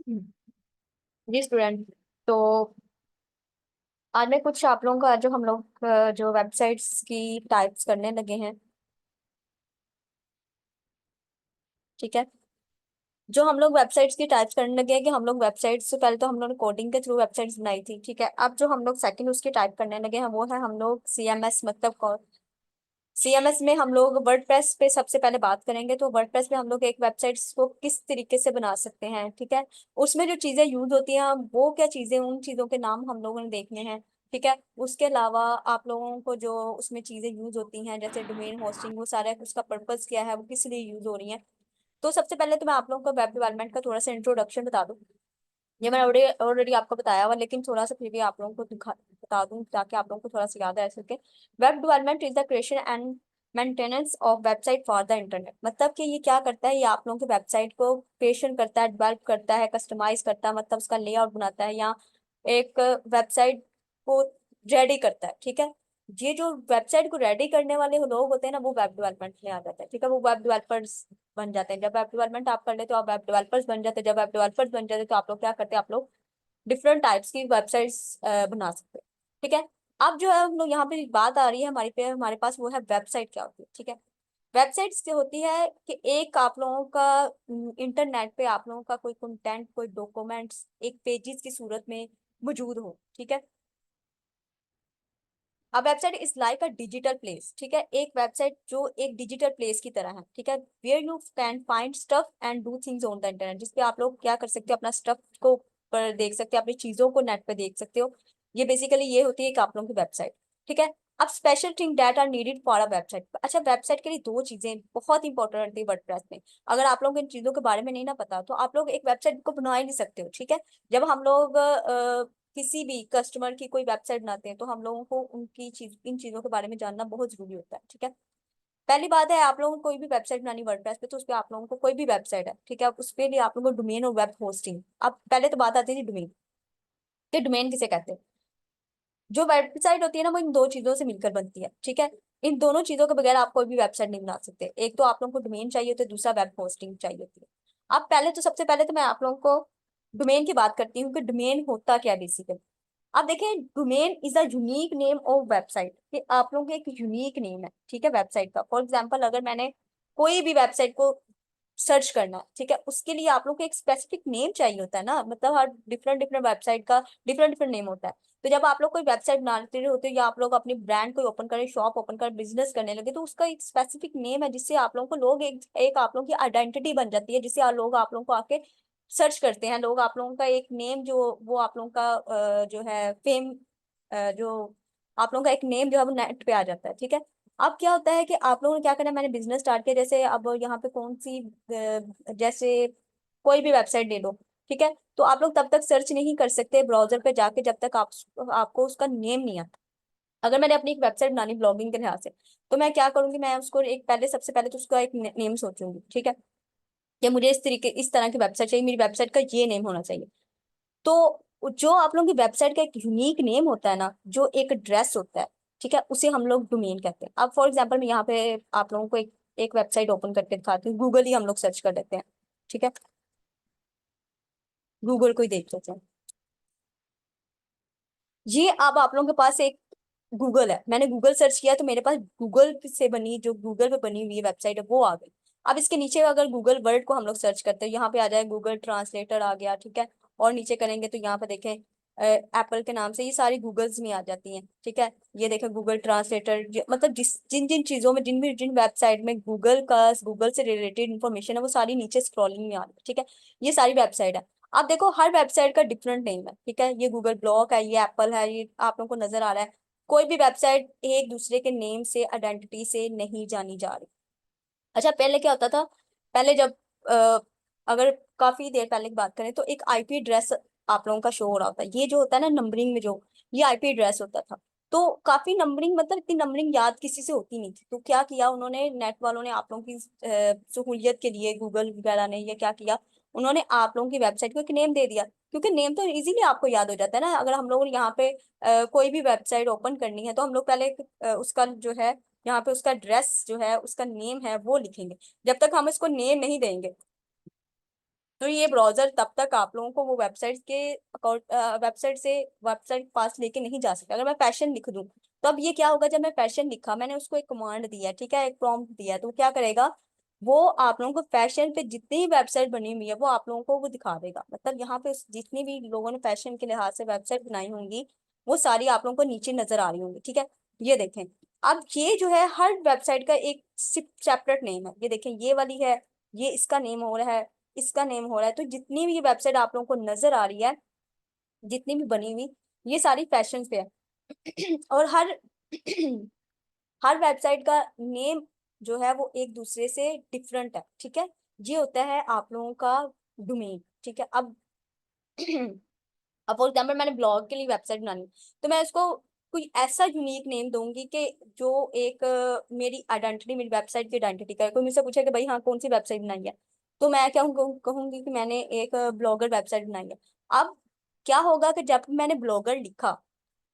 जी student. तो आज मैं कुछ आप लोगों का जो हम लोग जो वेबसाइट्स की टाइप्स करने लगे हैं। ठीक है। जो हम लोग वेबसाइट्स की टाइप्स करने लगे हैं कि हम लोग वेबसाइट्स से पहले तो हम लोग ने कोडिंग के थ्रू वेबसाइट्स बनाई थी। ठीक है। अब जो हम लोग सेकंड उसकी टाइप करने लगे हैं वो है हम लोग सीएमएस मतलब सीएमएस में हम लोग वर्डप्रेस पे सबसे पहले बात करेंगे। तो वर्डप्रेस में हम लोग एक वेबसाइट्स को किस तरीके से बना सकते हैं। ठीक है। उसमें जो चीजें यूज होती हैं वो क्या चीजें, उन चीजों के नाम हम लोगों ने देखने हैं। ठीक है। उसके अलावा आप लोगों को जो उसमें चीजें यूज होती हैं जैसे डोमेन होस्टिंग, वो सारा उसका पर्पस क्या है, वो किस लिए यूज हो रही है। तो सबसे पहले तो मैं आप लोगों को वेब डेवलपमेंट का थोड़ा सा इंट्रोडक्शन बता दूं। ये मैंने ऑलरेडी ऑलरेडी आपको बताया हुआ, लेकिन थोड़ा सा फिर भी आप लोगों को बता दूं ताकि आप लोगों को थोड़ा सा याद रह सके। Web development is the creation and maintenance of website for the internet. मतलब कि ये क्या करता है, ये आप लोगों की वेबसाइट को क्रिएशन करता है, डेवलप करता है, कस्टमाइज करता है, मतलब उसका लेआउट बनाता है या एक वेबसाइट को रेडी करता है। ठीक है। ये जो वेबसाइट को रेडी करने वाले लोग होते हैं ना, वो वेब डेवलपमेंट में आ जाते हैं। ठीक है। वो वेब डेवलपर्स बन जाते हैं। जब वेब डेवलपमेंट आप कर लेते हो आप वेब डेवलपर्स बन जाते हैं। जब वेब डेवलपर्स बन जाते हैं तो आप लोग क्या करते हैं, आप लोग डिफरेंट टाइप्स की वेबसाइट्स बना सकते हैं। ठीक है। अब जो है हम लोग यहाँ पे बात आ रही है हमारे पास, वो है वेबसाइट क्या होती है। ठीक है। वेबसाइट्स क्या होती है कि एक आप लोगों का इंटरनेट पे आप लोगों का कोई कंटेंट, कोई डॉक्यूमेंट्स एक पेजेस की सूरत में मौजूद हो। ठीक है। अब website is like a digital place. ठीक है। एक वेबसाइट जो एक डिजिटल प्लेस की तरह है। ठीक है। Where you can find stuff and do things on the internet, जिसपे आप लोग क्या कर सकते हो, अपना स्टफ को पर देख सकते हो, अपनी चीजों को नेट पे देख सकते हो। ये बेसिकली ये होती है एक आप लोगों की वेबसाइट। ठीक है। अब special thing that are needed for a website. अच्छा, वेबसाइट के लिए दो चीजें बहुत इंपॉर्टेंट होती है वर्डप्रेस में। अगर आप लोग इन चीजों के बारे में नहीं ना पता तो आप लोग एक वेबसाइट को बना ही नहीं सकते हो। ठीक है। जब हम लोग किसी भी कस्टमर की कोई वेबसाइट बनाते हैं तो हम लोगों को उनकी चीज इन चीजों के बारे में जानना बहुत जरूरी होता है। ठीक है। पहली बात है, आप लोगों को कोई भी वेबसाइट बनानी वर्डप्रेस पे तो उस पे आप लोगों को कोई भी वेबसाइट है, ठीक है, उस पे लिए आप लोगों को डोमेन और वेब होस्टिंग। अब पहले तो बात आती थी डोमेन। तो डोमेन किसे कहते हैं? जो वेबसाइट होती है ना वो इन दो चीजों से मिलकर बनती है। ठीक है। इन दोनों चीजों के बगैर आप कोई भी वेबसाइट नहीं बना सकते। एक तो आप लोगों को डोमेन चाहिए होती है, दूसरा वेब होस्टिंग चाहिए होती है। अब पहले तो सबसे पहले तो मैं आप लोगों को डोमेन की बात करती हूँ कि डोमेन होता क्या बेसिकली। आप देखें, domain is a unique name of website, कि आप लोगों के एक यूनिक नेम है। ठीक है, वेबसाइट का। फॉर एग्जांपल, अगर मैंने कोई भी वेबसाइट को सर्च करना है, ठीक है, उसके लिए आप लोग को एक स्पेसिफिक नेम चाहिए होता है ना। मतलब हर डिफरेंट डिफरेंट वेबसाइट का डिफरेंट डिफरेंट नेम होता है। तो जब आप लोग कोई वेबसाइट बनाते होते हो या आप लोग अपनी ब्रांड को ओपन करें, शॉप ओपन कर बिजनेस करने लगे, तो उसका एक स्पेसिफिक नेम है जिससे आप लोगों को लोग एक आप लोगों की आइडेंटिटी बन जाती है, जिससे लोग आप लोगों को आके सर्च करते हैं। लोग आप लोगों का एक नेम जो वो आप लोगों का जो है फेम, जो आप लोगों का एक नेम जो है वो नेट पे आ जाता है। ठीक है। अब क्या होता है कि आप लोगों ने क्या करना है, मैंने बिजनेस स्टार्ट किया, जैसे अब यहाँ पे कौन सी जैसे कोई भी वेबसाइट ले लो। ठीक है। तो आप लोग तब तक सर्च नहीं कर सकते ब्राउजर पे जाके जब तक आपको उसका नेम नहीं आता। अगर मैंने अपनी एक वेबसाइट बनानी ब्लॉगिंग के लिहाज से, तो मैं क्या करूंगी, मैं उसको एक पहले सबसे पहले तो उसका एक नेम सोचूंगी। ठीक है। कि मुझे इस तरह की वेबसाइट चाहिए, मेरी वेबसाइट का ये नेम होना चाहिए। तो जो आप लोगों की वेबसाइट का एक यूनिक नेम होता है ना, जो एक ड्रेस होता है, ठीक है, उसे हम लोग डोमेन कहते हैं। अब फॉर एग्जांपल मैं यहाँ पे आप लोगों को एक वेबसाइट ओपन करके दिखाती हूँ। गूगल ही हम लोग सर्च कर लेते हैं। ठीक है। गूगल को ही देख लेते हैं। ये अब आप लोगों के पास एक गूगल है, मैंने गूगल सर्च किया तो मेरे पास गूगल से बनी, जो गूगल पे बनी हुई वेबसाइट है वो आ गई। अब इसके नीचे अगर गूगल वर्ड को हम लोग सर्च करते हैं, यहाँ पे आ जाए गूगल ट्रांसलेटर आ गया। ठीक है। और नीचे करेंगे तो यहाँ पे देखें एप्पल के नाम से ये सारी गूगल्स में आ जाती हैं। ठीक है। ये देखें गूगल ट्रांसलेटर, मतलब जिन जिन चीजों में जिन वेबसाइट में गूगल से रिलेटेड इन्फॉर्मेशन है वो सारी नीचे स्क्रॉलिंग में आ रही है। ठीक है। ये सारी वेबसाइट है। आप देखो हर वेबसाइट का डिफरेंट नेम है। ठीक है। ये गूगल ब्लॉक है, ये एप्पल है, ये आप लोगों को नजर आ रहा है। कोई भी वेबसाइट एक दूसरे के नेम से आइडेंटिटी से नहीं जानी जा रही। अच्छा, पहले क्या होता था, पहले जब अगर काफी देर पहले की बात करें तो एक आईपी एड्रेस आप लोगों का शो हो रहा होता है। ये जो होता है ना नंबरिंग में, जो ये आईपी एड्रेस होता था। तो काफी नंबरिंग, मतलब इतनी नंबरिंग याद किसी से होती नहीं थी। तो क्या किया उन्होंने, नेट वालों ने आप लोगों की सहूलियत के लिए, गूगल वगैरह ने ये क्या किया, उन्होंने आप लोगों की वेबसाइट को एक नेम दे दिया। क्योंकि नेम तो इजीली आपको याद हो जाता है ना। अगर हम लोग यहाँ पे कोई भी वेबसाइट ओपन करनी है तो हम लोग पहले उसका जो है, यहाँ पे उसका ड्रेस जो है, उसका नेम है वो लिखेंगे। जब तक हम इसको नेम नहीं देंगे तो ये ब्राउजर तब तक आप लोगों को वो वेबसाइट पास लेके नहीं जा सकता। अगर मैं फैशन लिख दूं तो अब ये क्या होगा, जब मैं फैशन लिखा, मैंने उसको एक कमांड दिया, ठीक है, एक प्रॉम्प्ट दिया, तो क्या करेगा वो, आप लोगों को फैशन पे जितनी भी वेबसाइट बनी हुई है वो आप लोगों को वो दिखा देगा। मतलब यहाँ पे जितनी भी लोगों ने फैशन के लिहाज से वेबसाइट बनाई होंगी वो सारी आप लोगों को नीचे नजर आ रही होंगी, ठीक है। ये देखें, अब ये जो है हर वेबसाइट का एक सेपरेट नेम है। ये देखें, ये वाली है, ये इसका नेम हो रहा है, इसका नेम हो रहा है। तो जितनी भी ये वेबसाइट आप लोगों को नजर आ रही है, जितनी भी बनी हुई, ये सारी फैशन पे है। और हर हर वेबसाइट का नेम जो है वो एक दूसरे से डिफरेंट है, ठीक है। ये होता है आप लोगों का डोमेन, ठीक है। अब फॉर एग्जाम्पल मैंने ब्लॉग के लिए वेबसाइट बनानी, तो मैं उसको कोई ऐसा यूनिक नेम दूंगी कि जो एक मेरी आइडेंटिटी, मेरी वेबसाइट की आइडेंटिटी का है। कोई मुझसे पूछे कि भाई हाँ कौन सी वेबसाइट बनाई है, तो मैं क्या कहूंगी कि मैंने एक ब्लॉगर वेबसाइट बनाई है। अब क्या होगा कि जब मैंने ब्लॉगर लिखा,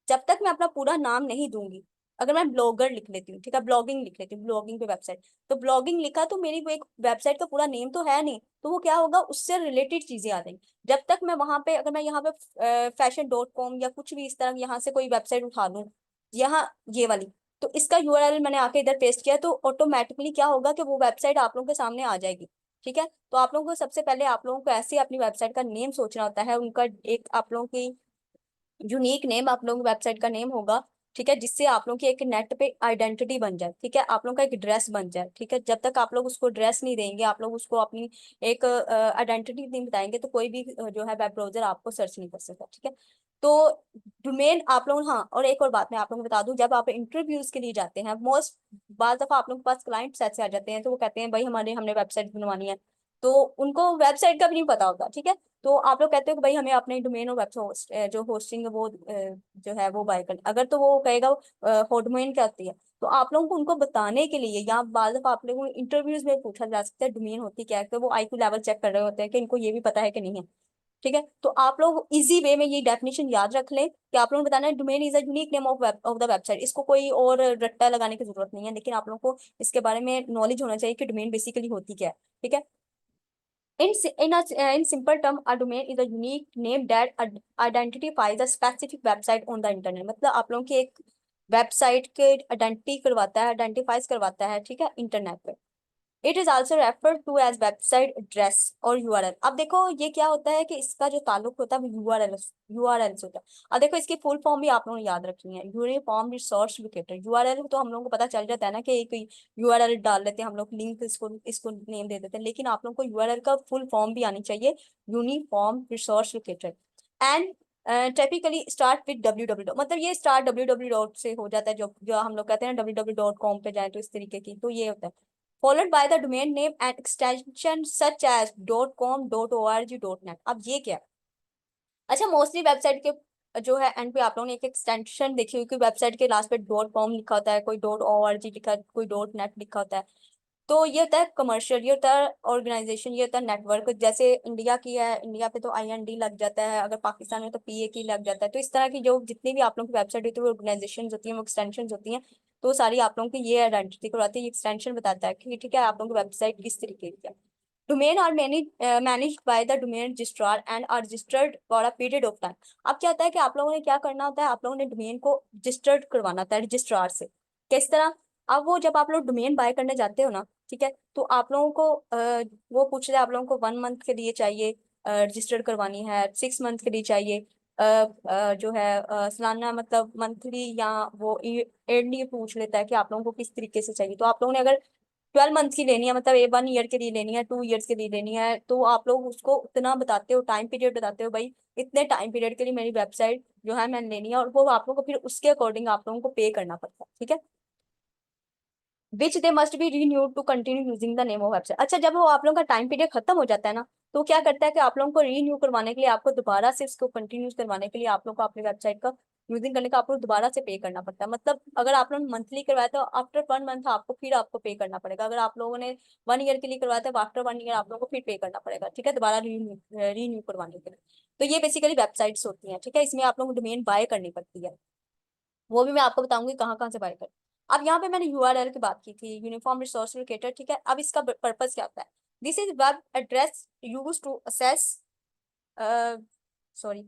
जब तक मैं अपना पूरा नाम नहीं दूंगी, अगर मैं ब्लॉगर लिख लेती हूँ, ठीक है, ब्लॉगिंग लिख लेती हूँ, ब्लॉगिंग पे वेबसाइट, तो ब्लॉगिंग लिखा तो मेरी वो एक वेबसाइट का पूरा नेम तो है नहीं, तो वो क्या होगा, उससे रिलेटेड चीजें आ जाएंगी। जब तक मैं वहां पे, अगर मैं यहाँ पे fashion.com या कुछ भी इस तरह यहाँ से कोई वेबसाइट उठा लूँ, यहाँ ये वाली, तो इसका यूआरएल मैंने आके इधर पेस्ट किया, तो ऑटोमेटिकली क्या होगा कि वो वेबसाइट आप लोगों के सामने आ जाएगी, ठीक है। तो आप लोगों को सबसे पहले आप लोगों को ऐसे अपनी वेबसाइट का नेम सोचना होता है, उनका एक आप लोगों की यूनिक नेम आप लोगों की वेबसाइट का नेम होगा, ठीक है, जिससे आप लोगों की एक नेट पे आइडेंटिटी बन जाए, ठीक है, आप लोगों का एक ड्रेस बन जाए, ठीक है। जब तक आप लोग उसको ड्रेस नहीं देंगे, आप लोग उसको अपनी एक आइडेंटिटी नहीं बताएंगे, तो कोई भी जो है वेब ब्राउजर आपको सर्च नहीं कर सकता, ठीक है। तो डोमेन आप लोग, हाँ, और एक और बात मैं आप लोगों को बता दूं, जब आप इंटरव्यूज के लिए जाते हैं, मोस्ट बार दफा आप लोगों के पास क्लाइंट्स ऐसे आ जाते हैं, तो वो कहते हैं भाई हमने वेबसाइट बनवानी है, तो उनको वेबसाइट का भी नहीं पता होता, ठीक है। तो आप लोग कहते हो कि भाई हमें अपने डोमेन और वेबसाइट जो होस्टिंग है वो जो है वो बाय कर, अगर तो वो कहेगा डोमेन क्या होती है, तो आप लोगों को उनको बताने के लिए, या बाद दफा आप लोगों को इंटरव्यूज में पूछा जा सकता है डोमेन होती क्या है, तो वो आईक्यू लेवल चेक कर रहे होते हैं कि इनको ये भी पता है कि नहीं है, ठीक है। तो आप लोग इजी वे में ये डेफिनेशन याद रख लें कि आप लोगों को बताना है domain is a unique name of the website. इसको कोई और रट्टा लगाने की जरूरत नहीं है, लेकिन आप लोगों को इसके बारे में नॉलेज होना चाहिए कि डोमेन बेसिकली होती क्या है, ठीक है। In simple term, a domain is a unique name that identifies a specific website on the internet। मतलब आप लोगों की एक वेबसाइट के आइडेंटिटी करवाता है, आइडेंटिफाइज करवाता है, ठीक है, इंटरनेट पे। It is also refer to as website address और यूआरएल। अब देखो ये क्या होता है कि इसका जो ताल्लुक होता है वो यूआरएल से होता है। अब देखो इसकी फुल फॉर्म भी आप लोगों ने याद रखनी है, यूनिफॉर्म रिसोर्स लोकेटर। यूआरएल तो हम लोगों को पता चल जाता है ना कि एक यूआरएल डाल लेते हैं हम लोग, लिंक इसको नेम दे देते हैं, लेकिन आप लोगों को यूआरएल का फुल फॉर्म भी आनी चाहिए, uniform resource locator. And typically start with www, मतलब ये स्टार्ट www से हो जाता है, जो जो हम लोग कहते हैं www.com पे जाए तो इस तरीके की, तो ये होता है। followed by the domain name and extension such as .com .org .net। अब ये क्या है, अच्छा, मोस्टली वेबसाइट के जो है एंड पे आप लोगों ने एक एक्सटेंशन देखी हुई कि वेबसाइट के लास्ट पे .com लिखा होता है, कोई .org लिखा, कोई .net लिखा होता है। तो ये होता है कमर्शियल, ये होता है ऑर्गेनाइजेशन, ये होता है नेटवर्क। जैसे इंडिया की है, इंडिया पे तो IND लग जाता है, अगर पाकिस्तान में तो PAK लग जाता है। तो इस तरह की जो जितनी भी आप लोगों की वेबसाइट होती है वो ऑर्गेनाइजेशन होती है, वो एक्सटेंशन होती हैं, तो सारी आप लोगों की ये आइडेंटिटी करवाती है। ये एक्सटेंशन बताता है कि ठीक है आप लोगों की वेबसाइट किस तरीके की है। Domain are managed by the domain registrar and are registered for a period of time. अब क्या होता है कि आप लोगों ने क्या करना होता है, आप लोगों ने डोमेन को रजिस्टर्ड करवाना होता है रजिस्ट्रार से। किस तरह, अब वो जब आप लोग डोमेन बाय करने जाते हो ना, ठीक है, तो आप लोगों को वो पूछ रहे हैं, आप लोगों को 1 मंथ के लिए चाहिए रजिस्टर करवानी है, 6 मंथ के लिए चाहिए, जो है सालाना मतलब मंथली, या वो ईयरली पूछ लेता है कि आप लोगों को किस तरीके से चाहिए। तो आप लोगों ने अगर 12 मंथ की लेनी है, मतलब 1 ईयर के लिए लेनी है, 2 ईयर्स के लिए लेनी है, तो आप लोग उसको उतना बताते हो, टाइम पीरियड बताते हो, भाई इतने टाइम पीरियड के लिए मेरी वेबसाइट जो है मैंने लेनी है, और वो आप लोगों को फिर उसके अकॉर्डिंग आप लोगों को पे करना पड़ता है, ठीक है। Which they must be renewed to continue using the name of website. अच्छा, जब वो आप लोगों का टाइम पीरियड खत्म हो जाता है ना, तो क्या करता है कि आप लोगों को रीन्यू करवाने के लिए, आपको दोबारा से इसको कंटिन्यू करवाने के लिए आप लोग को अपनी वेबसाइट का यूजिंग करने का आपको दोबारा से पे करना पड़ता है। मतलब अगर आप लोगों ने मंथली करवाया तो आफ्टर 1 मंथ आपको पे करना पड़ेगा। अगर आप लोगों ने 1 ईयर के लिए करवाया तो आफ्टर 1 ईयर आप लोगों को फिर पे करना पड़ेगा, ठीक है, दोबारा रीन्यू करवाने के लिए। तो ये बेसिकली वेबसाइट्स होती हैं, ठीक है, इसमें आप लोगों को डोमेन बाय करनी पड़ती है, वो भी मैं आपको बताऊंगी कहाँ कहाँ से बाय कर। अब यहाँ पे मैंने यूआरएल की बात की थी, यूनिफॉर्म रिसोर्स लोकेटर, ठीक है। अब इसका पर्पस क्या होता है, this is web address use to access sorry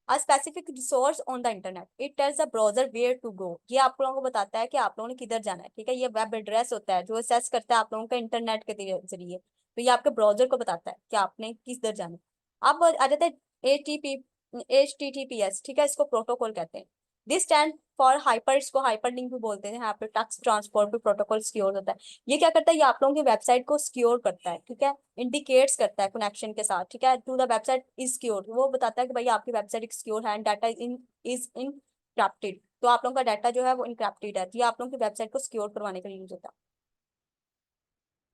a specific resource on the internet. It tells the browser where to go. ये आप लोगों को बताता है कि आप लोगों ने किधर जाना है, ठीक है। ये वेब एड्रेस होता है जो असेस करता है आप लोगों का इंटरनेट के जरिए। तो ये आपके ब्राउजर को बताता है कि आपने किधर जाना है। अब आ जाते हैं HTTPS, ठीक है, इसको प्रोटोकॉल कहते हैं। दिस स्टैंड फॉर हाइपर, इसको हाइपर लिंक भी बोलते हैं। यहाँ पे टेक्स्ट ट्रांसपोर्ट भी प्रोटोकॉल सिक्योर होता है। ये क्या करता है, ये आप लोगों की वेबसाइट को सिक्योर करता है, ठीक है, इंडिकेट्स करता है कनेक्शन के साथ, ठीक है, to the website is secure. वो बताता है कि भाई आपकी वेबसाइट सिक्योर है एंड डाटा इज इनक्रिप्टेड। तो आप लोगों का डाटा जो है वो इनक्रिप्टेड है। तो ये आप लोगों की वेबसाइट को सिक्योर करवाने के लिए यूज होता है।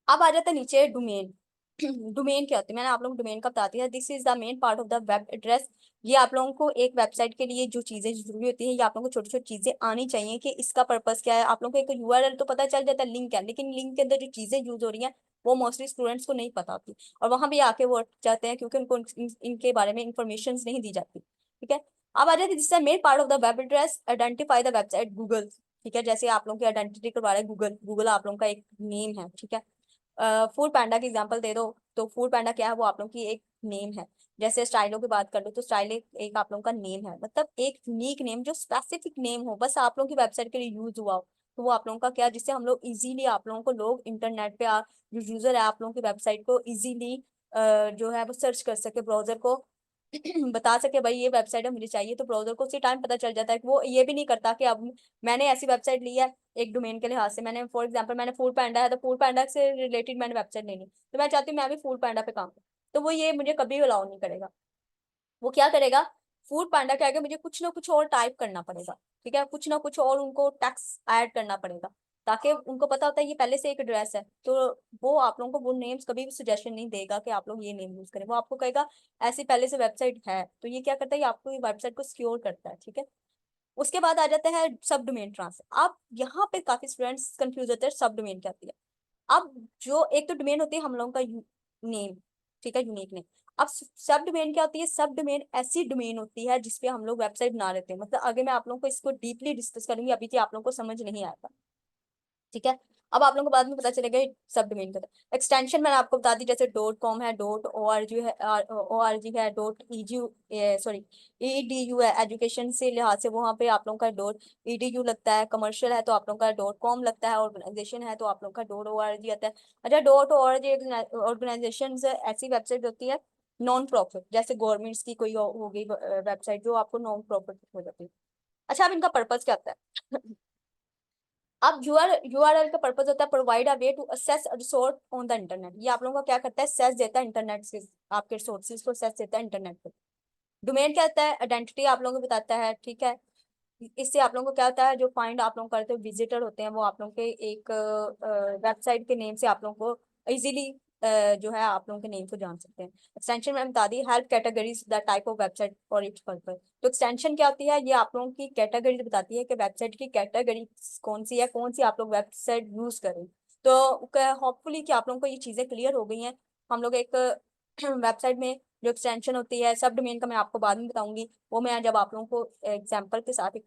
अब आ जाता है नीचे डोमेन। डोमेन क्या होती है, मैंने आप लोगों को डोमेन का बता दिया। This is the main part of the web address. ये आप लोगों को एक वेबसाइट के लिए जो चीजें जरूरी होती है, ये आप लोगों को छोटी छोटी चीजें आनी चाहिए कि इसका पर्पस क्या है। आप लोगों को एक यूआरएल तो पता चल जाता है, लिंक है, लेकिन लिंक के अंदर जो चीजें यूज हो रही हैं वो मोस्टली स्टूडेंट्स को नहीं पता होती, और वहां भी आके वो अटक जाते हैं क्योंकि उनको इनके बारे में इंफॉर्मेशन नहीं दी जाती, ठीक है। अब आ जाती है this is main part of the web address, identify the website Google, ठीक है। जैसे आप लोगों की आइडेंटिटी करवा रहे हैं गूगल, गूगल आप लोगों का एक नेम है, ठीक है। फूड पैंडा की एग्जांपल दे दो, तो फूड पैंडा क्या है, वो आप लोगों की एक नेम है। जैसे स्टाइलो की बात कर लो तो स्टाइल एक आप लोगों का नेम है, मतलब एक यूनिक नेम जो स्पेसिफिक नेम हो, बस आप लोगों की वेबसाइट के लिए यूज हुआ हो, तो वो आप लोगों का क्या, जिससे हम लोग इजीली आप लोगों को, लोग इंटरनेट पे जो यूजर है आप लोगों की वेबसाइट को इजीली जो है वो सर्च कर सके, ब्राउजर को बता सके भाई ये वेबसाइट है मुझे चाहिए। तो ब्राउजर को उसी टाइम पता चल जाता है कि वो ये भी नहीं करता कि अब मैंने ऐसी वेबसाइट ली है एक डोमेन के लिहाज से, मैंने फॉर एग्जांपल मैंने फूड पैंडा है तो फूड पैंडा से रिलेटेड मैंने वेबसाइट लेनी, तो मैं चाहती हूँ मैं भी फूड पैंडा पे काम करूँ, तो वो ये मुझे कभी अलाउ नहीं करेगा। वो क्या करेगा, फूड पांडा के आगे मुझे कुछ ना कुछ और टाइप करना पड़ेगा, ठीक है, कुछ ना कुछ और उनको टैक्स ऐड करना पड़ेगा, ताकि उनको पता होता है ये पहले से एक एड्रेस है। तो वो आप लोगों को वो नेम्स कभी भी सजेशन नहीं देगा कि आप लोग ये नेम यूज करें, वो आपको कहेगा ऐसी पहले से वेबसाइट है। तो ये क्या करता है, ये आपको ये वेबसाइट को सिक्योर करता है, ठीक है। उसके बाद आ जाता है सब डोमेन ट्रांसफर। अब यहाँ पे काफी स्टूडेंट्स कंफ्यूज होते हैं सब डोमेन क्या होती है। अब जो एक तो डोमेन होती है हम लोगों का नेम, ठीक है, यूनिक नेम। अब सब डोमेन क्या होती है, सब डोमेन ऐसी डोमेन होती है जिसपे हम लोग वेबसाइट बना लेते हैं। मतलब आगे मैं आप लोगों को इसको डीपली डिस्कस करूंगी, अभी कि आप लोगों को समझ नहीं आएगा, ठीक है। अब आप लोगों को बाद में पता चलेगा सब डोमेन का एक्सटेंशन मैंने आपको बता दी, जैसे डॉट कॉम है, डॉट ORG है, ORG है, डॉट EGU, सॉरी EDU है, एजुकेशन से लिहाज से वहाँ पे आप लोगों का डॉट EDU लगता है, कमर्शियल है तो आप लोगों का डॉट कॉम लगता है, ऑर्गेनाइजेशन है तो आप लोगों का डॉट ORG आता है। अच्छा, डॉट ORG ऑर्गेनाइजेशन ऐसी वेबसाइट होती है नॉन प्रॉफिट, जैसे गवर्नमेंट्स की कोई हो गई वेबसाइट जो आपको नॉन प्रॉफिट हो जाती है। अच्छा, अब इनका पर्पज क्या होता है। अब यूआरएल का पर्पज होता है provide a way to access resource on the internet. ये आप लोगों को क्या करता है, सेस देता है इंटरनेट से, आपके रिसोर्सेज को सेस देता है इंटरनेट पे। डोमेन क्या होता है, आइडेंटिटी आप लोगों को बताता है, ठीक है। इससे आप लोगों को क्या होता है, जो फाइंड आप लोग करते हो विजिटर होते हैं वो आप लोगों के एक वेबसाइट के नेम से आप लोगों को इजीली जो है आप लोगों के नेम को जान सकते हैं। एक्सटेंशन में बता दी, help categories the type of website for each purpose. तो एक्सटेंशन क्या होती है, ये आप लोगों की कैटेगरी बताती है कि वेबसाइट की कैटेगरी कौन सी है, कौन सी आप लोग वेबसाइट यूज करें। तो होपफुली कि आप लोगों को ये चीजें क्लियर हो गई हैं। हम लोग एक वेबसाइट में जो एक्सटेंशन होती है सब डोमेन का मैं आपको बाद में बताऊंगी, वो मैं जब आप लोगों को एग्जाम्पल के साथ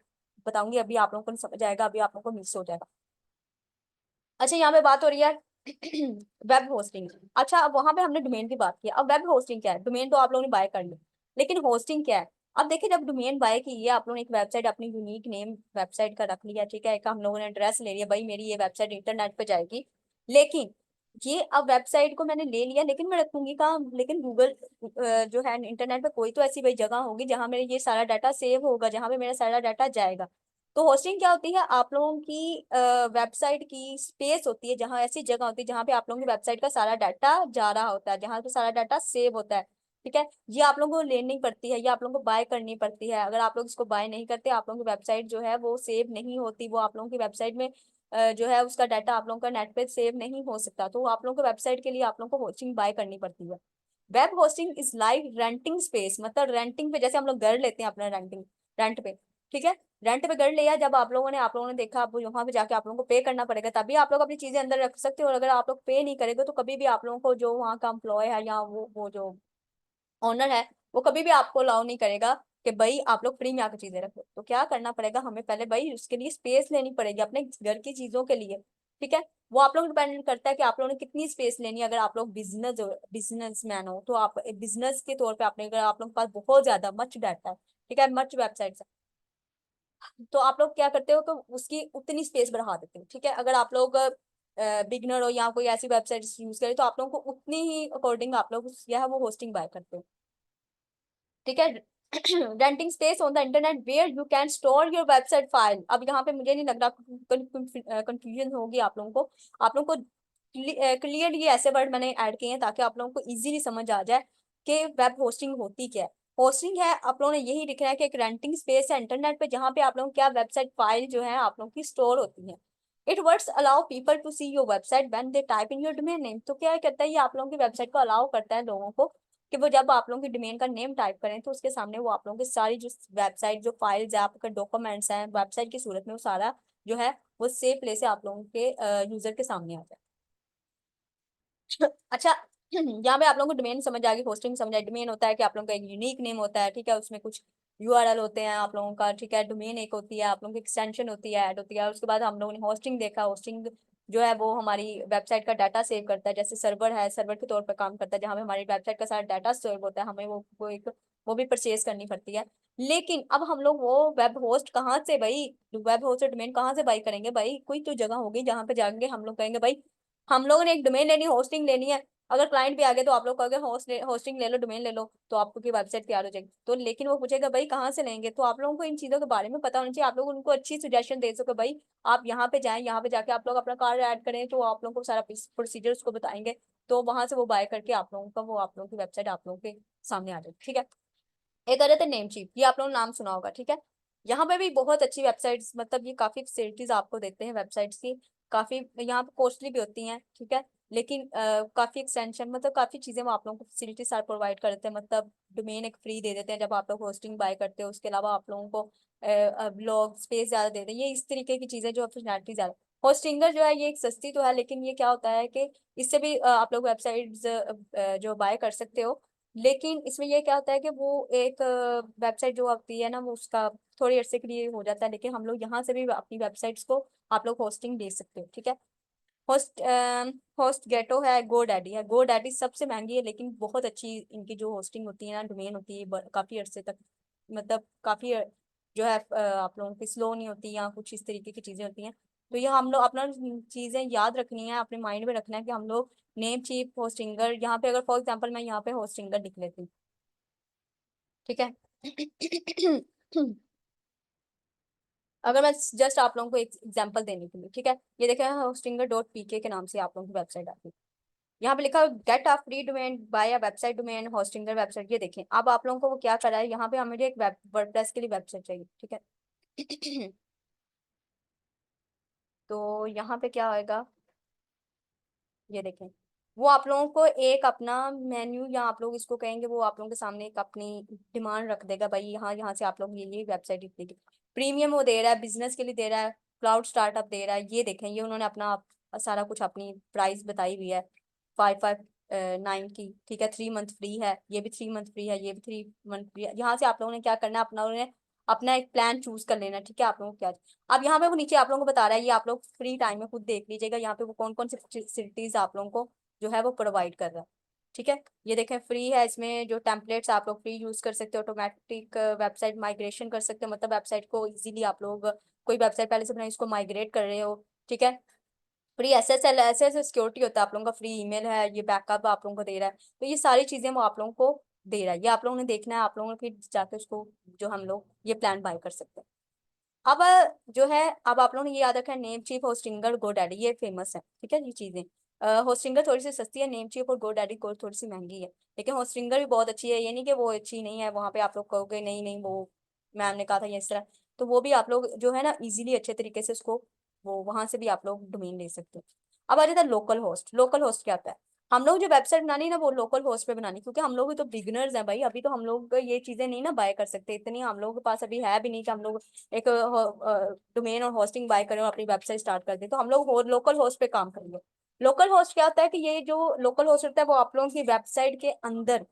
बताऊंगी, अभी आप लोगों को नहीं समझ आएगा, अभी आप लोगों को मिस हो जाएगा। अच्छा, यहाँ पे बात हो रही है वेब होस्टिंग। अच्छा, अब वहां पे हमने डोमेन की बात की, अब वेब होस्टिंग क्या है। डोमेन तो आप लोगों ने बाय कर लिया, लेकिन होस्टिंग क्या है। अब देखिए, जब डोमेन बाय की है आप लोगों ने, एक वेबसाइट अपनी यूनिक नेम वेबसाइट का रख लिया, ठीक है, एक हम लोगों ने एड्रेस ले लिया, भाई मेरी ये वेबसाइट इंटरनेट पे जाएगी। लेकिन ये अब वेबसाइट को मैंने ले लिया, लेकिन मैं रखूंगी कहाँ, लेकिन गूगल जो है इंटरनेट पे कोई तो ऐसी भाई जगह होगी जहां मेरे ये सारा डाटा सेव होगा, जहां पे मेरा सारा डाटा जाएगा। तो होस्टिंग क्या होती है, आप लोगों की वेबसाइट की स्पेस होती है, जहाँ ऐसी जगह होती है जहाँ पे आप लोगों की वेबसाइट का सारा डाटा जा रहा होता है, जहाँ पे सारा डाटा सेव होता है, ठीक है। ये आप लोगों को लेनी पड़ती है, ये आप लोगों को बाय करनी पड़ती है। अगर आप लोग इसको बाय नहीं करते, आप लोगों की वेबसाइट जो है वो सेव नहीं होती, वो आप लोगों की वेबसाइट में जो है उसका डाटा आप लोगों का नेट पे सेव नहीं हो सकता। तो आप लोगों को वेबसाइट के लिए आप लोगों को होस्टिंग बाय करनी पड़ती है। Web hosting is like renting space, मतलब रेंटिंग पे, जैसे हम लोग घर लेते हैं अपना रेंटिंग, रेंट पे, ठीक है। रेंट पे घर लिया, जब आप लोगों ने देखा, आप वहां पे जाके आप लोगों को पे करना पड़ेगा, तभी आप लोग अपनी चीजें अंदर रख सकते हो। और अगर आप लोग पे नहीं करेंगे तो कभी भी आप लोगों को जो वहाँ का एम्प्लॉय है या वो जो ओनर है, वो कभी भी आपको अलाउ नहीं करेगा कि भाई आप लोग फ्री में आकर चीजें रखो। तो क्या करना पड़ेगा हमें, पहले भाई उसके लिए स्पेस लेनी पड़ेगी अपने घर की चीजों के लिए, ठीक है। वो आप लोग डिपेंड करता है कि आप लोगों ने कितनी स्पेस लेनी है। अगर आप लोग बिजनेसमैन हो तो आप बिजनेस के तौर पे आपने, अगर आप लोगों के पास बहुत ज्यादा मच डाटा है, ठीक है, मच वेबसाइट्स, तो आप लोग क्या करते हो, तो उसकी उतनी स्पेस बढ़ा देते हो। ठीक है। अगर आप लोग बिगनर हो या कोई ऐसी वेबसाइट यूज करें तो आप लोगों को उतनी ही अकॉर्डिंग आप लोग यह वो होस्टिंग बाय करते हो। ठीक है। Renting space on the internet where you can store your website file. अब यहाँ पे मुझे नहीं लग रहा कंफ्यूजन होगी आप लोगों को। आप लोगों को क्लियरली ऐसे वर्ड मैंने ऐड किए हैं ताकि आप लोगों को इजीली समझ आ जाए कि वेब होस्टिंग होती क्या है। होस्टिंग है, आप लोगों ने यही लिखना है कि एक रेंटिंग स्पेस है इंटरनेट पे जहाँ पे आप लोगों की क्या वेबसाइट फाइल जो है आप लोगों की स्टोर होती है। It words allow people to see your website when they type in your domain name. तो क्या करता है, ये आप लोगों की वेबसाइट को अलाउ करता है लोगों को कि वो जब आप लोगों की डोमेन का नेम टाइप करें तो उसके सामने वो आप लोगों की सारी जो वेबसाइट जो फाइल्स है, आपके डॉक्यूमेंट्स हैं वेबसाइट की सूरत में, वो सारा जो है वो सेव प्लेस से आप लोगों के यूजर के सामने आ जाए। अच्छा, यहाँ पे आप लोगों को डोमेन समझ आ गई, होस्टिंग समझ आई। डोमेन होता है कि आप लोगों का एक यूनिक नेम होता है, ठीक है, उसमें कुछ यूआरएल होते हैं आप लोगों का, ठीक है। डोमेन एक होती है, आप लोगों की एक्सटेंशन होती है, ऐड होती है। उसके बाद हम लोगों ने होस्टिंग देखा। होस्टिंग जो है वो हमारी वेबसाइट का डाटा सेव करता है, जैसे सर्वर है, सर्वर के तौर पर काम करता है, जहाँ पे हमारी वेबसाइट का सारा डाटा सेव होता है, हमें वो भी परचेज करनी पड़ती है। लेकिन अब हम लोग वो वेब होस्ट कहाँ से भाई, वेब होस्ट डोमेन कहाँ से बाई करेंगे भाई? कोई तो जगह होगी जहाँ पे जाएंगे हम लोग कहेंगे भाई हम लोगों ने एक डोमेन लेनी, होस्टिंग लेनी है। अगर क्लाइंट भी आ गए तो आप लोग कहोगे होस्टिंग ले लो, डोमेन ले लो, तो आपको की वेबसाइट तैयार हो जाएगी। तो लेकिन वो पूछेगा भाई कहाँ से लेंगे, तो आप लोगों को इन चीजों के बारे में पता होना चाहिए। आप लोग उनको अच्छी सजेशन दे सको भाई आप यहाँ पे जाएं, यहाँ पे जाके आप लोग अपना कार्ड ऐड करें, तो आप लोगों को सारा प्रोसीजर उसको बताएंगे, तो वहां से वो बाय करके आप लोगों का वो आप लोगों की वेबसाइट आप लोगों के सामने आ जाएगी। ठीक है। एक अरे थे नेमचीप, ये आप लोगों ने नाम सुना होगा, ठीक है। यहाँ पे भी बहुत अच्छी वेबसाइट्स, मतलब ये काफी फैसिलिटीज आपको देते हैं वेबसाइट्स की। काफी यहाँ पे कॉस्टली भी होती हैं, ठीक है, लेकिन काफी एक्सटेंशन, मतलब काफी चीजें वो आप लोगों को फैसिलिटीज सार प्रोवाइड कर देते हैं। मतलब डोमेन एक फ्री दे देते हैं जब आप लोग होस्टिंग बाय करते हो, उसके अलावा आप लोगों को ब्लॉग स्पेस ज्यादा दे देते हैं। ये इस तरीके की चीजें जो फंक्शनैलिटी ज्यादा। होस्टिंगर जो है ये एक सस्ती तो है, लेकिन ये क्या होता है कि इससे भी आप लोग वेबसाइट्स जो बाय कर सकते हो। लेकिन इसमें ये क्या होता है कि वो एक वेबसाइट जो आती है ना, वो उसका थोड़ी अरसे के लिए हो जाता है, लेकिन हम लोग यहाँ से भी अपनी वेबसाइट्स को आप लोग होस्टिंग दे सकते हो। ठीक है। होस्ट होस्ट गेटो है, गो डैडी है। गो डैडी सबसे महंगी है, लेकिन बहुत अच्छी इनकी जो होस्टिंग होती है ना, डोमेन होती है, काफी अरसे तक, मतलब काफी जो है आप लोगों की स्लो नहीं होती या कुछ इस तरीके की चीजें होती हैं। तो ये हम लोग अपना चीजें याद रखनी है, अपने माइंड में रखना है कि हम लोग नेम चीप होस्टिंगर, यहाँ पे अगर फॉर एग्जाम्पल मैं यहाँ पे होस्टिंगर लिख लेती हूँ, ठीक है। अगर मैं जस्ट आप लोगों को एक एग्जांपल देने के लिए, ठीक है, ये देखें होस्टिंगर डॉट पीके के नाम से आप लोगों की वेबसाइट आती है। यहाँ पे लिखा get a free domain bye a website domain Hostinger website. ये देखें अब आप लोगों को वो क्या करा है, यहाँ पे हमें एक वेब वर्डप्रेस के लिए वेबसाइट चाहिए, ठीक है। तो यहाँ पे क्या होएगा, ये देखें, वो आप लोगों को एक अपना मेन्यू, या आप लोग इसको कहेंगे वो आप लोगों के सामने एक अपनी डिमांड रख देगा भाई यहाँ यहाँ से आप लोग ये वेबसाइट देखें। प्रीमियम वो दे रहा है, बिजनेस के लिए दे रहा है, क्लाउड स्टार्टअप दे रहा है। ये देखें, ये उन्होंने अपना सारा कुछ अपनी प्राइस बताई हुई है 559 की, ठीक है। 3 मंथ फ्री है, ये भी 3 मंथ फ्री है, ये भी 3 मंथ फ्री है। यहाँ से आप लोगों ने क्या करना है, अपना उन्हें अपना एक प्लान चूज कर लेना है, ठीक है। आप लोगों को क्या, अब यहाँ पे वो नीचे आप लोगों को बता रहा है, ये आप लोग फ्री टाइम में खुद देख लीजिएगा यहाँ पे वो कौन कौन सी फैसिलिटीज आप लोगों को जो है वो प्रोवाइड कर रहा है, ठीक है। ये देखें फ्री है, इसमें जो टेम्पलेट्स आप लोग फ्री यूज कर सकते हो, ऑटोमेटिक वेबसाइट माइग्रेशन कर सकते हो, मतलब वेबसाइट को इजीली आप लोग कोई वेबसाइट पहले से बनाई उसको माइग्रेट कर रहे हो, ठीक है। फ्री एस एस सिक्योरिटी होता है आप लोगों का, फ्री ईमेल है, ये बैकअप आप लोगों को दे रहा है। तो ये सारी चीजें वो आप लोगों को दे रहा है, ये आप लोगों ने देखना है, आप लोगों ने फिर जाके उसको जो हम लोग ये प्लान बाय कर सकते हैं। अब जो है, अब आप लोगों ने ये याद रखा है नेम चीप होस्टिंगर गोडैडी, ये फेमस है, ठीक है। ये चीजें होस्टिंगर थोड़ी सी सस्ती है, नेम चीप और गोडैडी को थोड़ी सी महंगी है, लेकिन होस्टिंगर भी बहुत अच्छी है, ये नहीं कि वो अच्छी नहीं है। वहां पे आप लोग कहोगे नहीं नहीं वो मैम ने कहा था ये इस तरह, तो वो भी आप लोग जो है ना इजीली अच्छे तरीके से उसको वो वहां से भी आप लोग डोमेन ले सकते हो। अब आ जाता है लोकल होस्ट। लोकल होस्ट क्या होता है, हम लोग जो वेबसाइट बनानी है ना वो लोकल होस्ट पे बनानी, क्योंकि हम लोग भी तो बिगिनर्स हैं भाई, अभी तो हम लोग ये चीजें नहीं ना बाय कर सकते, इतनी हम लोगों के पास अभी है भी नहीं कि हम लोग एक डोमेन और होस्टिंग बाय करें और अपनी वेबसाइट स्टार्ट कर दें। तो हम लोग लोकल होस्ट पे काम करेंगे। लोकल होस्ट क्या होता है कि ये जो लोकल होस्ट होता है वो आप लोगों की वेबसाइट के अंदर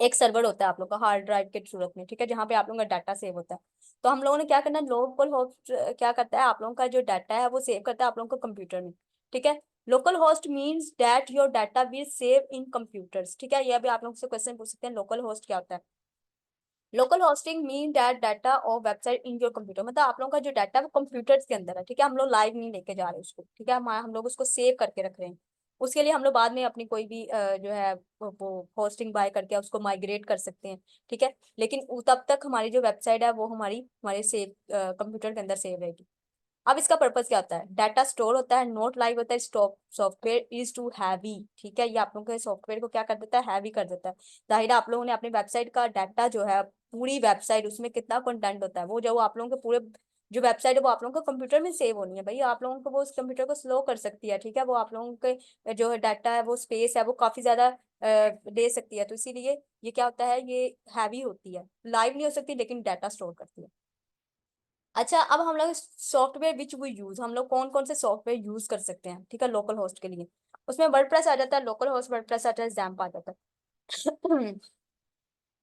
एक सर्वर होता है आप लोग का हार्ड ड्राइव के सूरत में, ठीक है, जहाँ पे आप लोगों का डाटा सेव होता है। तो हम लोगों ने क्या करना है, लोकल होस्ट क्या करता है, आप लोगों का जो डाटा है वो सेव करता है आप लोगों को कंप्यूटर में, ठीक है। Local host means that your data will save in computers, ठीक है। ये अभी आप लोग से क्वेश्चन पूछ सकते हैं लोकल होस्ट क्या होता है। Local hosting mean that data और वेबसाइट इन योर कंप्यूटर, मतलब आप लोगों का जो डाटा है वो कंप्यूटर्स के अंदर है, ठीक है। हम लोग लाइव नहीं लेके जा रहे उसको, ठीक है, हम लोग उसको सेव करके रख रहे हैं। उसके लिए हम लोग बाद में अपनी कोई भी जो है वो होस्टिंग बाय करके उसको माइग्रेट कर सकते हैं, ठीक है। लेकिन तब तक हमारी जो वेबसाइट है वो हमारी हमारे सेव कंप्यूटर के अंदर सेव रहेगी। अब इसका पर्पस क्या होता है, डाटा स्टोर होता है, नोट लाइव होता है, stop software is too heavy, ठीक है। ये आप लोगों के सॉफ्टवेयर को क्या कर देता है, हैवी कर देता है। जाहिर है आप लोगों ने अपनी वेबसाइट का डाटा जो है, पूरी वेबसाइट उसमें कितना कंटेंट होता है, वो जो आप लोगों के पूरे जो वेबसाइट है वो आप लोगों को कंप्यूटर में सेव होनी है भाई, आप लोगों को वो उस कंप्यूटर को स्लो कर सकती है, ठीक है। वो आप लोगों के जो डाटा है वो स्पेस है वो काफी ज्यादा ले सकती है, तो इसीलिए ये क्या होता है, ये हैवी होती है, लाइव नहीं हो सकती लेकिन डाटा स्टोर करती है। अच्छा, अब हम लोग सॉफ्टवेयर विच वी यूज, हम लोग कौन कौन से सॉफ्टवेयर यूज कर सकते हैं, ठीक है, लोकल होस्ट के लिए। उसमें वर्डप्रेस आ जाता है, लोकल होस्ट वर्डप्रेस आता है, जैम्प आ जाता है।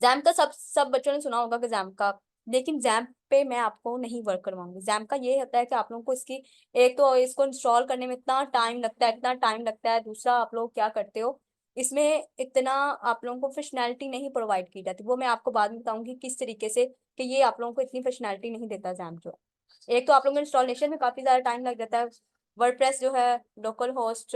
जैम्प का सब बच्चों ने सुना होगा कि जैम्प का, लेकिन जैम्प पे मैं आपको नहीं वर्क करवाऊंगी। जैम्प का ये होता है कि आप लोगों को इसकी, एक तो इसको इंस्टॉल करने में इतना टाइम लगता है, इतना टाइम लगता है, दूसरा आप लोग क्या करते हो, इसमें इतना आप लोगों को फंक्शनैलिटी नहीं प्रोवाइड की जाती, वो मैं आपको बाद में बताऊंगी किस तरीके से, कि ये आप लोगों को इतनी फंक्शनैलिटी नहीं देता जैम्प जो है। एक तो आप लोगों को इंस्टॉलेशन में काफी ज्यादा टाइम लग जाता है। वर्डप्रेस जो है, लोकल होस्ट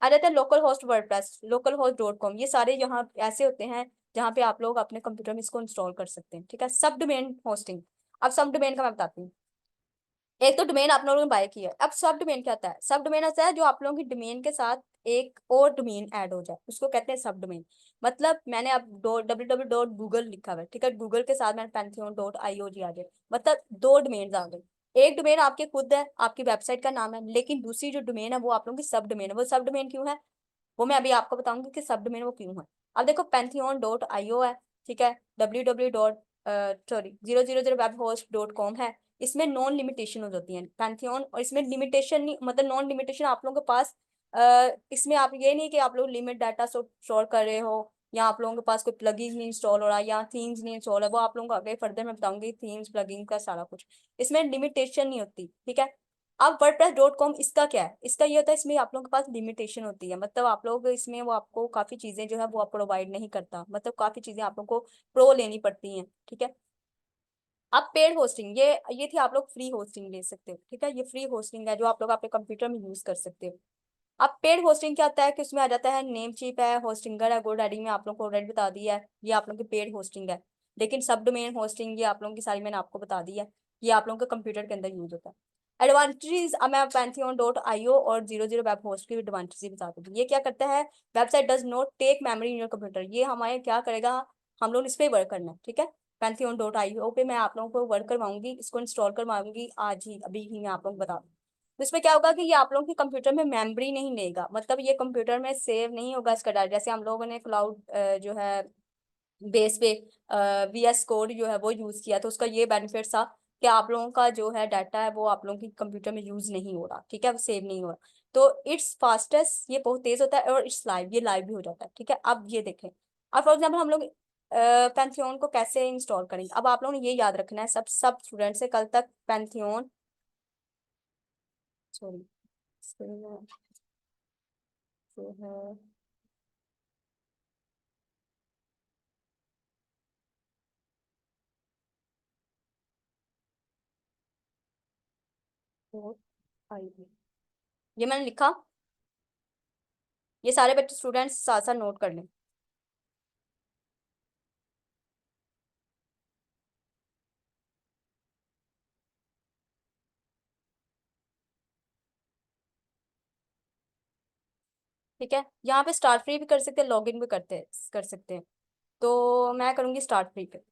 आ जाता है, local host WordPress, local host dot com, ये सारे यहाँ ऐसे होते हैं जहाँ पे आप लोग अपने कंप्यूटर में इसको इंस्टॉल कर सकते हैं, ठीक है। सब डोमेन होस्टिंग, अब सब डोमेन का मैं बताती हूँ। एक तो डोमेन आप लोगों ने बाय किया है, अब सब डोमेन क्या होता है, सब डोमेन होता है जो आप लोगों की डोमेन के साथ एक और डोमेन ऐड हो जाए, उसको कहते हैं सब डोमेन। मतलब मैंने अब www.google लिखा हुआ है, ठीक है, गूगल के साथ मैंने pantheon.io आ गया, मतलब दो डोमेन आ गए। एक डोमेन आपके खुद है, आपकी वेबसाइट का नाम है, लेकिन दूसरी जो डोमेन है वो आप लोगों की सब डोमेन है। वो सब डोमेन क्यों है, वो मैं अभी आपको बताऊंगी कि सब डोमेन वो क्यों है। अब देखो pantheon.io है, ठीक है, www डॉट सॉरी 000 webhost.com है। इसमें नॉन लिमिटेशन हो जाती है पैंथियन, और इसमें लिमिटेशन नहीं, मतलब नॉन लिमिटेशन आप लोगों के पास इसमें आप ये नहीं कि आप लोग लिमिट डाटा स्टोर कर रहे हो, या आप लोगों के पास कोई प्लगइन नहीं इंस्टॉल हो रहा, या थीम्स नहीं इंस्टॉल है, वो आप लोगों को आगे फर्दर मैं बताऊंगी, थीम्स प्लगइन का सारा कुछ, इसमें लिमिटेशन नहीं होती, ठीक है। अब वर्डप्रेस.com इसका क्या है, इसका ये होता है इसमें आप लोगों के पास लिमिटेशन होती है, मतलब आप लोग इसमें वो आपको काफी चीजें जो है वो आप प्रोवाइड नहीं करता, मतलब काफी चीजें आप लोग को प्रो लेनी पड़ती हैं, ठीक है। अब पेड होस्टिंग, ये थी, आप लोग फ्री होस्टिंग ले सकते हो, ठीक है, ये फ्री होस्टिंग है जो आप लोग अपने कंप्यूटर में यूज कर सकते हो। अब पेड होस्टिंग क्या होता है कि उसमें आ जाता है नेम चीप है, होस्टिंगर है, गोडैडी में आप लोग को ऑलरेडी बता दिया है, ये आप लोग की पेड होस्टिंग है। लेकिन सब डोमेन होस्टिंग ये आप लोगों की सारी मैंने आपको बता दी है, ये आप लोगों के कंप्यूटर के अंदर यूज होता है। एडवांटेजेस, अब मैं pantheon.io और 0 वेब होस्ट की एडवांटेजेस बता दूंगी। ये क्या करता है, website does not take memory in your computer, ये हमारे क्या करेगा, हम लोग इस पे वर्क करना है, ठीक है। pantheon.io पे मैं आप लोगों को वर्क करवाऊंगी, इसको इंस्टॉल करवाऊंगी आज ही, अभी ही मैं आप लोगों को बता दूँ। तो इसमें क्या होगा कि ये आप लोगों के कंप्यूटर में मेमोरी नहीं लेगा, मतलब ये कंप्यूटर में सेव नहीं होगा इसका डाटा, जैसे हम लोगों ने क्लाउड जो है बेस पे VS कोड जो है वो यूज किया, तो उसका ये बेनिफिट था कि आप लोगों का जो है डाटा है वो आप लोगों की कंप्यूटर में यूज नहीं हो रहा, ठीक है, वो सेव नहीं हो रहा। तो इट्स फास्टेस्ट, ये बहुत तेज होता है, और इट्स लाइव, ये लाइव भी हो जाता है, ठीक है। अब ये देखें, अब फॉर एग्जाम्पल हम लोग पैंथियन को कैसे इंस्टॉल करेंगे, अब आप लोगों ने ये याद रखना है, सब स्टूडेंट से कल तक पैंथियन, सॉरी जो है वो आएगी, ये मैंने लिखा, ये सारे बच्चे स्टूडेंट्स साथ साथ नोट कर लें। ठीक है, यहाँ पे स्टार्ट फ्री भी कर सकते हैं, लॉगिन भी कर सकते हैं। तो मैं करूँगी स्टार्ट फ्री पे।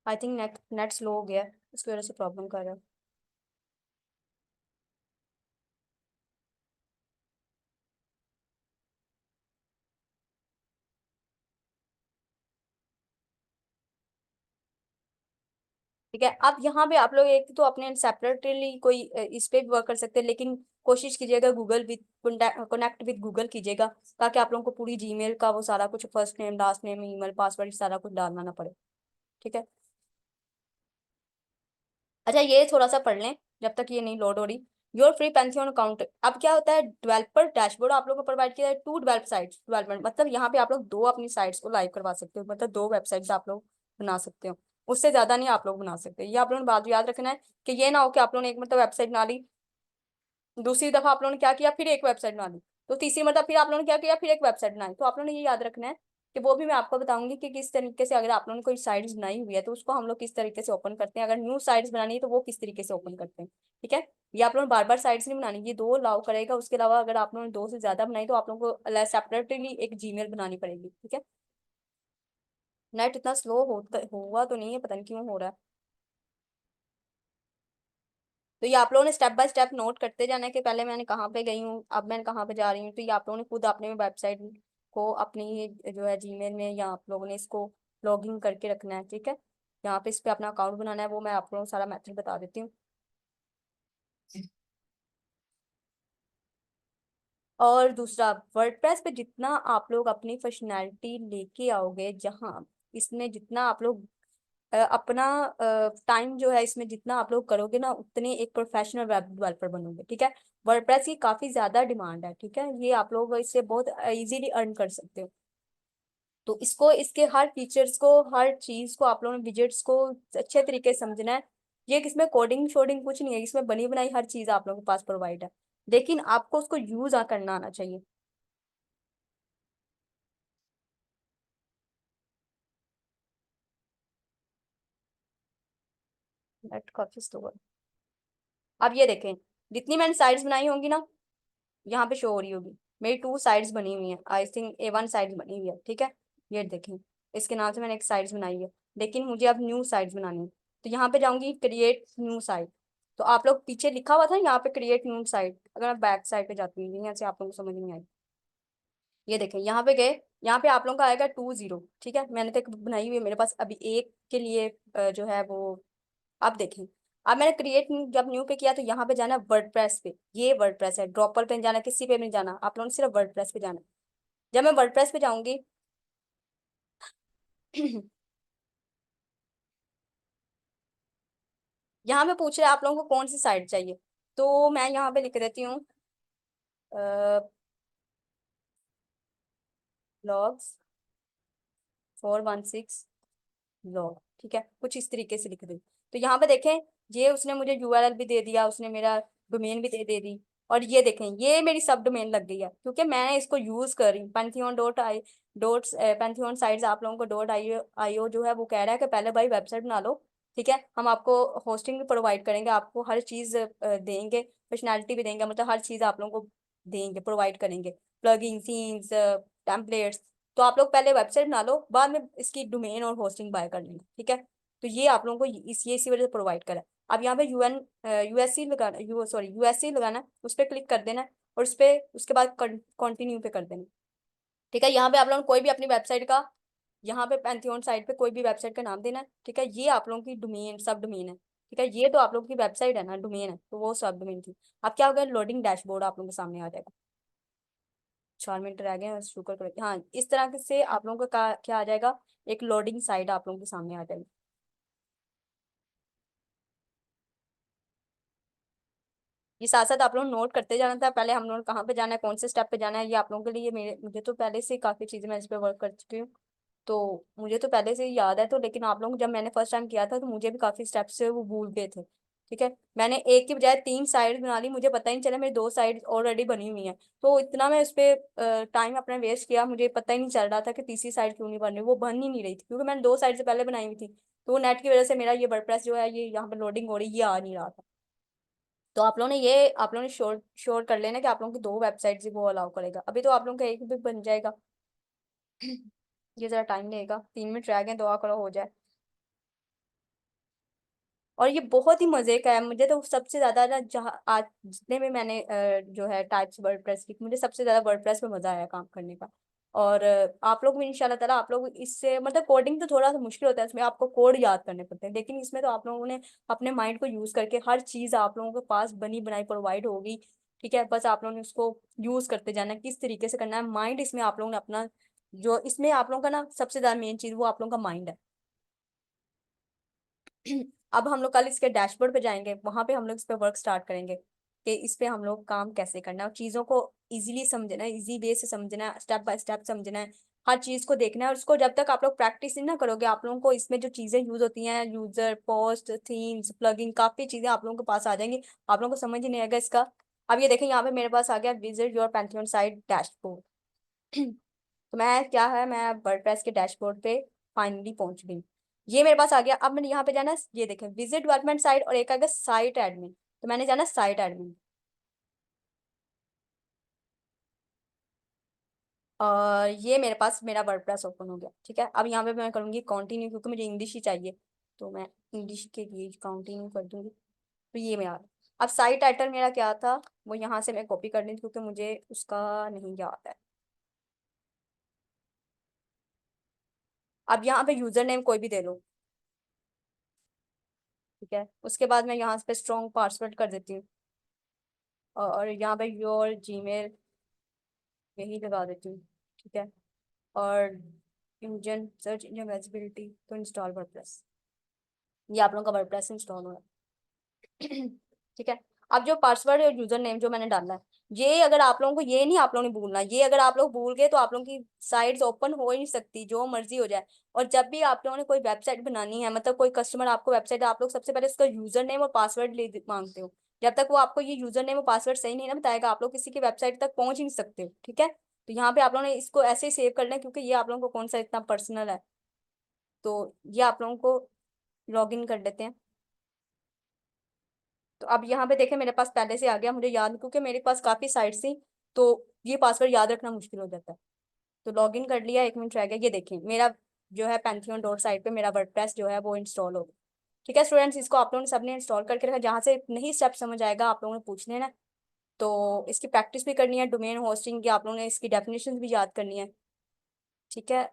I think net net slow हो गया है, उसकी वजह से प्रॉब्लम कर रहा है। ठीक है। अब यहाँ पे आप लोग एक तो अपने सेपरेटली कोई इस पे भी वर्क कर सकते हैं, लेकिन कोशिश कीजिएगा Google with connect with Google कीजिएगा, ताकि आप लोगों को पूरी जीमेल का वो सारा कुछ first name last name email password सारा कुछ डालना ना पड़े। ठीक है। अच्छा ये थोड़ा सा पढ़ लें जब तक ये नहीं लोड हो रही। योर फ्री पेंथियन अकाउंट, अब क्या होता है, डेवलपर डैशबोर्ड आप लोगों को प्रोवाइड किया है टू डेवलप साइट्स डेवलपमेंट, मतलब यहाँ पे आप लोग दो अपनी साइट्स को लाइव करवा सकते हो, मतलब दो वेबसाइट्स आप लोग बना सकते हो, उससे ज्यादा नहीं आप लोग बना सकते। ये आप लोगों ने बात याद रखना है कि ये ना हो कि आप लोगों ने एक मतलब वेबसाइट बना ली, दूसरी दफा आप लोगों ने क्या किया फिर एक वेबसाइट बना ली, तो तीसरी मतलब फिर आप लोगों ने क्या किया फिर एक वेबसाइट बनाई। तो आप लोगों ने ये याद रखना है कि वो भी मैं आपको बताऊंगी कि किस तरीके से अगर आप लोगों ने कोई साइट्स बनाई हुई है तो उसको हम लोग किस तरीके से ओपन करते हैं, अगर न्यू साइट्स बनानी है तो वो किस तरीके से ओपन करते हैं। ठीक है। ये आप लोगों ने बार बार साइट्स नहीं बनानी, ये दो अलाउ करेगा, उसके अलावा अगर आप लोगों ने दो से ज्यादा बनाई तो आप लोगों को सेपरेटली एक जीमेल बनानी पड़ेगी। ठीक है। नेट इतना स्लो हुआ तो नहीं है, पता नहीं क्यों हो रहा है। तो ये आप लोगों ने स्टेप बाय स्टेप नोट करते जाना है कि पहले मैंने कहाँ पे गई हूँ, अब मैं कहाँ पे जा रही हूँ। तो ये आप लोगों ने खुद अपने वेबसाइट को अपनी ये जो है जीमेल में, या आप लोगों ने इसको लॉगिन करके रखना है। ठीक है। यहाँ पे इस पे अपना अकाउंट बनाना है, वो मैं आप लोगों को सारा मेथड बता देती हूँ। और दूसरा, वर्डप्रेस पे जितना आप लोग अपनी फंक्शनैलिटी लेके आओगे, जहाँ इसमें जितना आप लोग अपना टाइम जो है इसमें जितना आप लोग करोगे ना, उतने एक प्रोफेशनल वेब डेवलपर बनोगे। ठीक है। वर्डप्रेस की काफी ज्यादा डिमांड है। ठीक है। ये आप लोग इससे बहुत इजीली अर्न कर सकते हो। तो इसको, इसके हर फीचर्स को, हर चीज को आप लोगों ने विजेट्स को अच्छे तरीके से समझना है। ये इसमें कोडिंग शोडिंग कुछ नहीं है, इसमें बनी बनाई हर चीज आप लोगों के पास प्रोवाइड है, लेकिन आपको उसको यूज करना आना चाहिए। नेट काफी स्लो है। अब ये देखें, जितनी मैंने साइड्स बनाई होंगी ना, यहाँ पे शो हो रही होगी, मेरी टू साइड्स बनी हुई हैं, आई थिंक A1 साइड बनी हुई है। ठीक है। ये देखें, इसके नाम से मैंने एक साइड्स बनाई है, लेकिन मुझे अब न्यू साइड्स बनानी है। तो यहाँ पे जाऊंगी क्रिएट न्यू साइड, तो आप लोग पीछे लिखा हुआ था यहाँ पे क्रिएट न्यू साइड, अगर मैं बैक साइड पे जाती हूँ यहाँ से आप लोगों को समझ नहीं आई। ये देखें यहाँ पे गए, यहाँ पे आप लोगों का आएगा 20। ठीक है। मैंने तो एक बनाई हुई है मेरे पास अभी एक के लिए जो है वो, अब देखें, अब मैंने क्रिएट जब न्यू पे किया तो यहाँ पे जाना वर्डप्रेस पे, ये वर्डप्रेस है, ड्रॉपर पे नहीं जाना, किसी पे भी नहीं जाना, आप लोगों ने सिर्फ वर्डप्रेस पे जाना है। जब मैं वर्डप्रेस पे जाऊंगी यहाँ पे पूछ रहे हैं आप लोगों को कौन सी साइट चाहिए, तो मैं यहाँ पे लिख देती हूँ लॉग्स 416 लॉग। ठीक है। कुछ इस तरीके से लिख दें। तो यहाँ पे देखें, ये उसने मुझे URL भी दे दिया, उसने मेरा डोमेन भी दे दी, और ये देखें ये मेरी सब डोमेन लग गई है, क्योंकि मैंने इसको यूज कर रही हूँ। Pantheon dot I dot Pantheon sites आप लोगों को .io जो है वो कह रहा है कि पहले भाई वेबसाइट बना लो। ठीक है। हम आपको होस्टिंग भी प्रोवाइड करेंगे, आपको हर चीज देंगे, फंक्शनैलिटी भी देंगे, मतलब हर चीज आप लोगों को देंगे, प्रोवाइड करेंगे, प्लगइन सीन्स टेम्पलेट्स। तो आप लोग पहले वेबसाइट बना लो, बाद में इसकी डोमेन और होस्टिंग बाय कर लेंगे। ठीक है। तो ये आप लोगों को इसी वजह से प्रोवाइड करा है। अब यहाँ पे यूएससी लगाना, यूएससी लगाना है, उस पर क्लिक कर देना है, और उस पे उसके बाद कंटिन्यू पे कर देना है। ठीक है। यहाँ पे आप लोगों को कोई भी अपनी वेबसाइट का, यहाँ पे पैंथियन साइट पे कोई भी वेबसाइट का नाम देना है। ठीक है। ये आप लोगों की डोमेन सब डोमेन है। ठीक है। ये तो आप लोगों की वेबसाइट है ना, डोमेन है, तो वो सब डोमेन थी। अब क्या होगा, लोडिंग डैशबोर्ड आप लोगों के सामने आ जाएगा। 4 मिनट रह गए हैं, शुक्र करें। हाँ, इस तरह से आप लोगों का क्या आ जाएगा, एक लोडिंग साइट आप लोगों के सामने आ जाएगी। ये साथ साथ आप लोग नोट करते जाना था, पहले हम लोग कहाँ पे जाना है, कौन से स्टेप पे जाना है, ये आप लोगों के लिए, मेरे मुझे तो पहले से ही काफी चीजें मैं इस पे वर्क कर चुकी हूँ, तो मुझे तो पहले से ही याद है। तो लेकिन आप लोग, जब मैंने फर्स्ट टाइम किया था तो मुझे भी काफी स्टेप्स से वो भूल गए थे। ठीक है। मैंने एक की बजाय 3 साइड बना ली, मुझे पता ही नहीं चला मेरी 2 साइड ऑलरेडी बनी हुई है, तो इतना मैं उस पे टाइम अपना वेस्ट किया, मुझे पता ही नहीं चल रहा था कि तीसरी साइड क्यों नहीं बन रही, वो बन ही नहीं रही थी, क्योंकि मैंने 2 साइड से पहले बनाई हुई थी। तो नेट की वजह से मेरा ये वर्डप्रेस जो है, ये यहाँ पे लोडिंग हो रही, ये आ नहीं रहा था। तो आप लोगों ने ये, आप लोगों ने श्योर श्योर कर लेना कि आप लोगों की दो वेबसाइट्स ही वो अलाउ करेगा, अभी तो आप लोगों का एक भी बन जाएगा। ये जरा टाइम लगेगा, 3 मिनट रह गए, दुआ करो हो जाए। और ये बहुत ही मजे का है, मुझे तो सबसे ज्यादा ना, जहाँ आज जितने में मैंने जो है टाइप्स वर्डप्रेस की, मुझे सबसे ज्यादा वर्डप्रेस में मजा आया काम करने का। और आप लोग भी इंशाल्लाह ताला आप लोग इससे मतलब कोडिंग तो थोड़ा सा मुश्किल होता है, इसमें आपको कोड याद करने पड़ते हैं, लेकिन इसमें तो आप लोगों ने अपने माइंड को यूज करके हर चीज आप लोगों के पास बनी बनाई प्रोवाइड होगी। ठीक है, बस आप लोगों ने उसको यूज करते जाना है, किस तरीके से करना है। माइंड इसमें आप लोगों ने अपना, जो इसमें आप लोगों का ना सबसे ज्यादा मेन चीज वो आप लोगों का माइंड है। अब हम लोग कल इसके डैशबोर्ड पे जाएंगे, वहां पे हम लोग इस पे वर्क स्टार्ट करेंगे कि इस पे हम लोग काम कैसे करना है, और चीजों को इजीली समझना है, इजी वे से समझना है, स्टेप बाय स्टेप समझना है, हर चीज को देखना है। और उसको जब तक आप लोग प्रैक्टिस नहीं ना करोगे, आप लोगों को इसमें जो चीजें यूज होती हैं, यूजर पोस्ट थीम्स प्लगइन, काफी चीजें आप लोगों के पास आ जाएंगी, आप लोगों को समझ ही नहीं आएगा इसका। अब ये देखें यहाँ पे मेरे पास आ गया visit your Pantheon site dashboard. तो मैं क्या है, मैं वर्डप्रेस के डैशबोर्ड पे फाइनली पहुंच गई। ये मेरे पास आ गया। अब मैंने यहाँ पे जाना है, ये देखें विजिट डेवलपमेंट साइट और एक आ गया साइट एडमिन, तो मैंने जाना साइट एडमिन। और ये मेरे पास मेरा वर्डप्रेस ओपन हो गया। ठीक है, अब यहाँ पे मैं करूँगी कंटिन्यू, क्योंकि मुझे इंग्लिश ही चाहिए, तो मैं इंग्लिश के लिए कंटिन्यू कर दूंगी। तो ये मेरा, अब साइट टाइटल मेरा क्या था, वो यहाँ से मैं कॉपी कर ली क्योंकि मुझे उसका नहीं याद है। अब यहाँ पे यूजर नेम कोई भी दे लो। ठीक है, उसके बाद मैं यहाँ पे स्ट्रॉन्ग पासवर्ड कर देती हूँ, और यहाँ पे योर जीमेल यही लगा देती हूँ। ठीक है, और इंजन सर्च इंजन विजिबिलिटी तो इंस्टॉल वर्डप्रेस, ये आप लोगों का वर्डप्रेस इंस्टॉल हो रहा है। ठीक है, अब जो पासवर्ड और यूजर नेम जो मैंने डाला है, ये अगर आप लोगों को ये नहीं आप लोगों ने भूलना, ये अगर आप लोग भूल गए तो आप लोगों की साइट्स ओपन हो ही नहीं सकती, जो मर्जी हो जाए। और जब भी आप लोगों ने कोई वेबसाइट बनानी है, मतलब कोई कस्टमर आपको वेबसाइट, आप लोग सबसे पहले उसका यूजर नेम और पासवर्ड ले मांगते हो। जब तक वो आपको ये यूजर नेम और पासवर्ड सही नहीं ना बताएगा, आप लोग किसी की वेबसाइट तक पहुंच ही नहीं सकते हो। ठीक है, तो यहाँ पे आप लोगों ने इसको ऐसे ही सेव कर लें, क्योंकि ये आप लोगों को कौन सा इतना पर्सनल है। तो ये आप लोगों को लॉग इन कर लेते हैं। तो अब यहाँ पे देखें मेरे पास पहले से आ गया, मुझे याद, क्योंकि मेरे पास काफी साइट्स थी, तो ये पासवर्ड याद रखना मुश्किल हो जाता है। तो लॉग इन कर लिया, 1 मिनट रह गया, ये देखें मेरा जो है पैंथियन डॉट साइट पे मेरा वर्डप्रेस जो है वो इंस्टॉल हो गया। ठीक है स्टूडेंट्स, इसको आप लोगों ने सबने इंस्टॉल करके रखा, जहाँ से नहीं स्टेप समझ आएगा आप लोगों ने पूछ लेना। तो इसकी प्रैक्टिस भी करनी है, डोमेन होस्टिंग की आप लोगों ने इसकी डेफिनेशन भी याद करनी है। ठीक है,